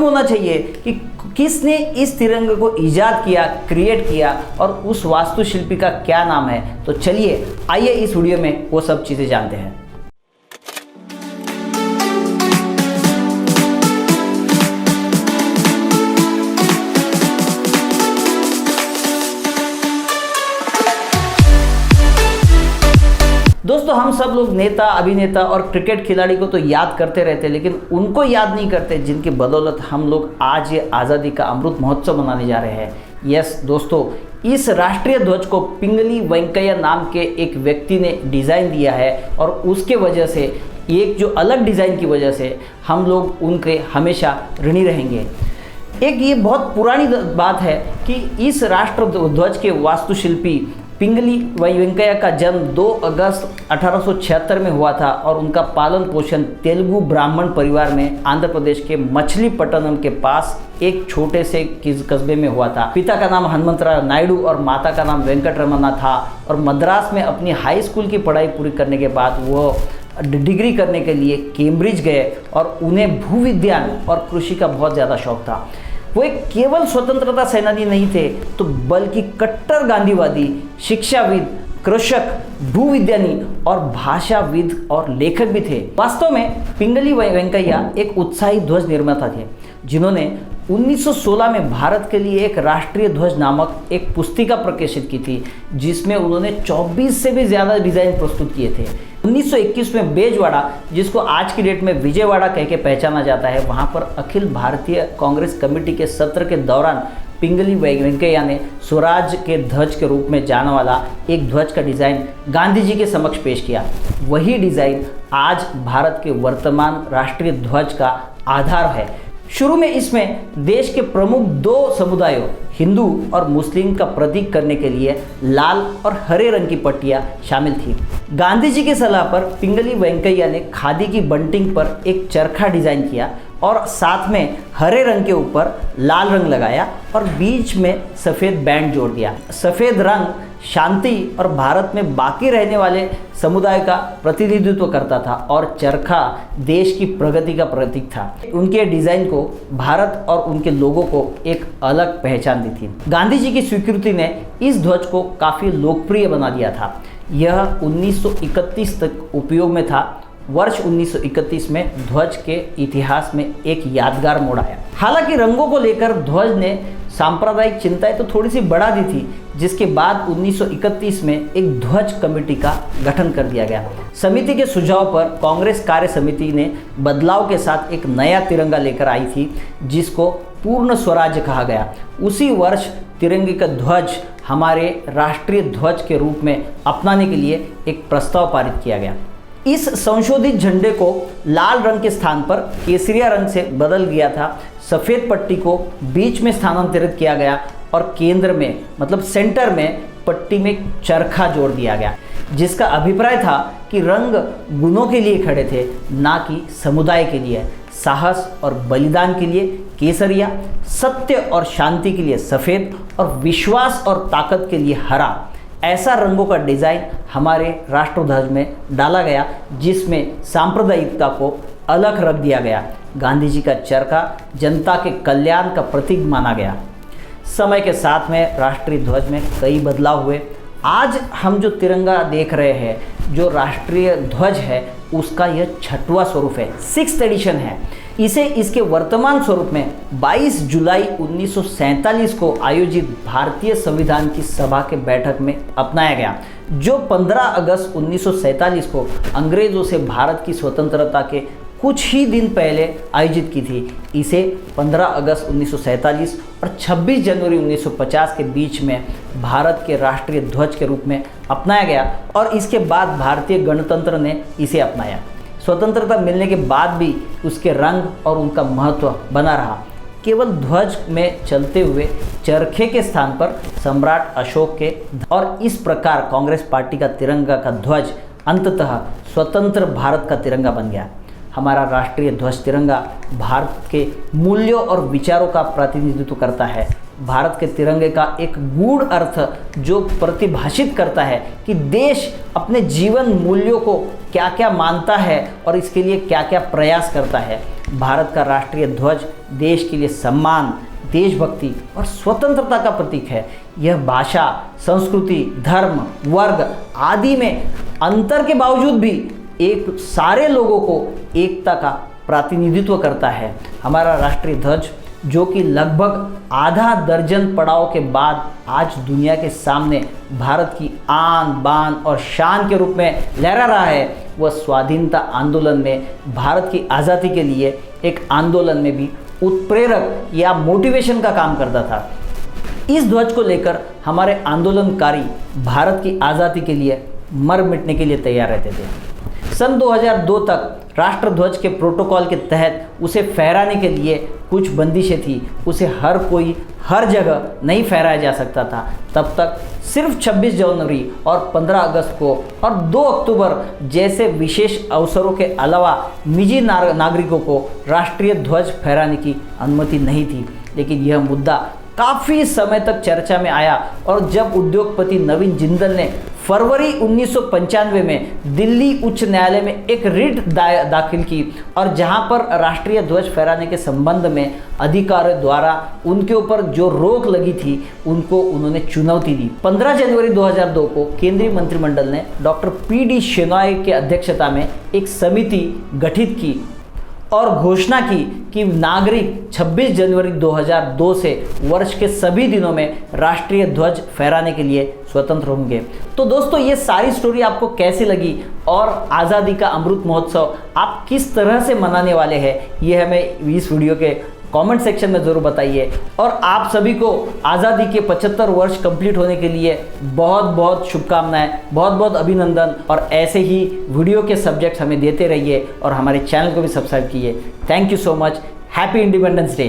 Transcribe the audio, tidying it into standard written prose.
होना चाहिए कि किसने इस तिरंगे को ईजाद किया, क्रिएट किया और उस वास्तुशिल्पी का क्या नाम है। तो चलिए आइए इस वीडियो में वो सब चीज़ें जानते हैं। दोस्तों, हम सब लोग नेता, अभिनेता और क्रिकेट खिलाड़ी को तो याद करते रहते हैं, लेकिन उनको याद नहीं करते जिनकी बदौलत हम लोग आज ये आज़ादी का अमृत महोत्सव मनाने जा रहे हैं। यस दोस्तों, इस राष्ट्रीय ध्वज को पिंगली वेंकैया नाम के एक व्यक्ति ने डिज़ाइन दिया है और उसके वजह से, एक जो अलग डिज़ाइन की वजह से हम लोग उनके हमेशा ऋणी रहेंगे। एक ये बहुत पुरानी बात है कि इस राष्ट्र ध्वज के वास्तुशिल्पी पिंगली वेंकैया का जन्म 2 अगस्त 1876 में हुआ था और उनका पालन पोषण तेलुगु ब्राह्मण परिवार में आंध्र प्रदेश के मछलीपट्टनम के पास एक छोटे से कस्बे में हुआ था। पिता का नाम हनुमंतराव नायडू और माता का नाम वेंकटरमना था और मद्रास में अपनी हाई स्कूल की पढ़ाई पूरी करने के बाद वो डिग्री करने के लिए कैम्ब्रिज गए और उन्हें भूविज्ञान और कृषि का बहुत ज़्यादा शौक था। वो एक केवल स्वतंत्रता सेनानी नहीं थे, तो बल्कि कट्टर गांधीवादी, शिक्षाविद, कृषक, भूविज्ञानी और भाषाविद और लेखक भी थे। वास्तव में पिंगली वेंकैया एक उत्साही ध्वज निर्माता थे जिन्होंने 1916 में भारत के लिए एक राष्ट्रीय ध्वज नामक एक पुस्तिका प्रकाशित की थी, जिसमें उन्होंने 24 से भी ज़्यादा डिज़ाइन प्रस्तुत किए थे। 1921 में बेजवाड़ा, जिसको आज की डेट में विजयवाड़ा कह के पहचाना जाता है, वहाँ पर अखिल भारतीय कांग्रेस कमेटी के सत्र के दौरान पिंगली वेंकैया ने स्वराज के ध्वज के रूप में जाने वाला एक ध्वज का डिज़ाइन गांधी जी के समक्ष पेश किया। वही डिज़ाइन आज भारत के वर्तमान राष्ट्रीय ध्वज का आधार है। शुरू में इसमें देश के प्रमुख 2 समुदायों, हिंदू और मुस्लिम का प्रतीक करने के लिए लाल और हरे रंग की पट्टियां शामिल थी। गांधी जी की सलाह पर पिंगली वेंकैया ने खादी की बंटिंग पर एक चरखा डिज़ाइन किया और साथ में हरे रंग के ऊपर लाल रंग लगाया और बीच में सफ़ेद बैंड जोड़ दिया। सफ़ेद रंग शांति और भारत में बाकी रहने वाले समुदाय का प्रतिनिधित्व करता था और चरखा देश की प्रगति का प्रतीक था। उनके डिज़ाइन को भारत और उनके लोगों को एक अलग पहचान दी थी। गांधी जी की स्वीकृति ने इस ध्वज को काफ़ी लोकप्रिय बना दिया था। यह 1931 तक उपयोग में था। वर्ष 1931 में ध्वज के इतिहास में एक यादगार मोड़ आया। हालांकि रंगों को लेकर ध्वज ने सांप्रदायिक चिंताएं तो थोड़ी सी बढ़ा दी थी, जिसके बाद 1931 में एक ध्वज कमेटी का गठन कर दिया गया। समिति के सुझाव पर कांग्रेस कार्य समिति ने बदलाव के साथ एक नया तिरंगा लेकर आई थी, जिसको पूर्ण स्वराज्य कहा गया। उसी वर्ष तिरंगे का ध्वज हमारे राष्ट्रीय ध्वज के रूप में अपनाने के लिए एक प्रस्ताव पारित किया गया। इस संशोधित झंडे को लाल रंग के स्थान पर केसरिया रंग से बदल गया था। सफ़ेद पट्टी को बीच में स्थानांतरित किया गया और केंद्र में, मतलब सेंटर में, पट्टी में चरखा जोड़ दिया गया, जिसका अभिप्राय था कि रंग गुणों के लिए खड़े थे, ना कि समुदाय के लिए। साहस और बलिदान के लिए केसरिया, सत्य और शांति के लिए सफ़ेद और विश्वास और ताकत के लिए हरा, ऐसा रंगों का डिज़ाइन हमारे राष्ट्रध्वज में डाला गया, जिसमें सांप्रदायिकता को अलग रख दिया गया। गांधी जी का चरखा जनता के कल्याण का प्रतीक माना गया। समय के साथ में राष्ट्रीय ध्वज में कई बदलाव हुए। आज हम जो तिरंगा देख रहे हैं, जो राष्ट्रीय ध्वज है, उसका यह 6वां स्वरूप है, 6th एडिशन है। इसे इसके वर्तमान स्वरूप में 22 जुलाई 1947 को आयोजित भारतीय संविधान की सभा के बैठक में अपनाया गया, जो 15 अगस्त 1947 को अंग्रेज़ों से भारत की स्वतंत्रता के कुछ ही दिन पहले आयोजित की थी। इसे 15 अगस्त 1947 और 26 जनवरी 1950 के बीच में भारत के राष्ट्रीय ध्वज के रूप में अपनाया गया और इसके बाद भारतीय गणतंत्र ने इसे अपनाया। स्वतंत्रता मिलने के बाद भी उसके रंग और उनका महत्व बना रहा। केवल ध्वज में चलते हुए चरखे के स्थान पर सम्राट अशोक के, और इस प्रकार कांग्रेस पार्टी का तिरंगा का ध्वज अंततः स्वतंत्र भारत का तिरंगा बन गया। हमारा राष्ट्रीय ध्वज तिरंगा भारत के मूल्यों और विचारों का प्रतिनिधित्व करता है। भारत के तिरंगे का एक गूढ़ अर्थ जो प्रतिभाषित करता है कि देश अपने जीवन मूल्यों को क्या क्या मानता है और इसके लिए क्या क्या प्रयास करता है। भारत का राष्ट्रीय ध्वज देश के लिए सम्मान, देशभक्ति और स्वतंत्रता का प्रतीक है। यह भाषा, संस्कृति, धर्म, वर्ग आदि में अंतर के बावजूद भी एक सारे लोगों को एकता का प्रतिनिधित्व करता है। हमारा राष्ट्रीय ध्वज जो कि लगभग आधा दर्जन पड़ाव के बाद आज दुनिया के सामने भारत की आन बान और शान के रूप में लहरा रहा है, वह स्वाधीनता आंदोलन में भारत की आज़ादी के लिए एक आंदोलन में भी उत्प्रेरक या मोटिवेशन का काम करता था। इस ध्वज को लेकर हमारे आंदोलनकारी भारत की आज़ादी के लिए मर मिटने के लिए तैयार रहते थे। सन 2002 तक राष्ट्रध्वज के प्रोटोकॉल के तहत उसे फहराने के लिए कुछ बंदिशें थी। उसे हर कोई हर जगह नहीं फहराया जा सकता था। तब तक सिर्फ 26 जनवरी और 15 अगस्त को और 2 अक्टूबर जैसे विशेष अवसरों के अलावा निजी नागरिकों को राष्ट्रीय ध्वज फहराने की अनुमति नहीं थी। लेकिन यह मुद्दा काफ़ी समय तक चर्चा में आया और जब उद्योगपति नवीन जिंदल ने फरवरी 1995 में दिल्ली उच्च न्यायालय में एक रिट दाखिल की और जहां पर राष्ट्रीय ध्वज फहराने के संबंध में अधिकारियों द्वारा उनके ऊपर जो रोक लगी थी उनको उन्होंने चुनौती दी। 15 जनवरी 2002 को केंद्रीय मंत्रिमंडल ने डॉक्टर पी.डी. शेनॉय के अध्यक्षता में एक समिति गठित की और घोषणा की कि नागरिक 26 जनवरी 2002 से वर्ष के सभी दिनों में राष्ट्रीय ध्वज फहराने के लिए स्वतंत्र होंगे। तो दोस्तों, ये सारी स्टोरी आपको कैसी लगी और आज़ादी का अमृत महोत्सव आप किस तरह से मनाने वाले हैं, ये हमें इस वीडियो के कमेंट सेक्शन में ज़रूर बताइए। और आप सभी को आज़ादी के 75 वर्ष कंप्लीट होने के लिए बहुत बहुत शुभकामनाएं, बहुत बहुत अभिनंदन। और ऐसे ही वीडियो के सब्जेक्ट हमें देते रहिए और हमारे चैनल को भी सब्सक्राइब कीजिए। Thank you so much. Happy independence day.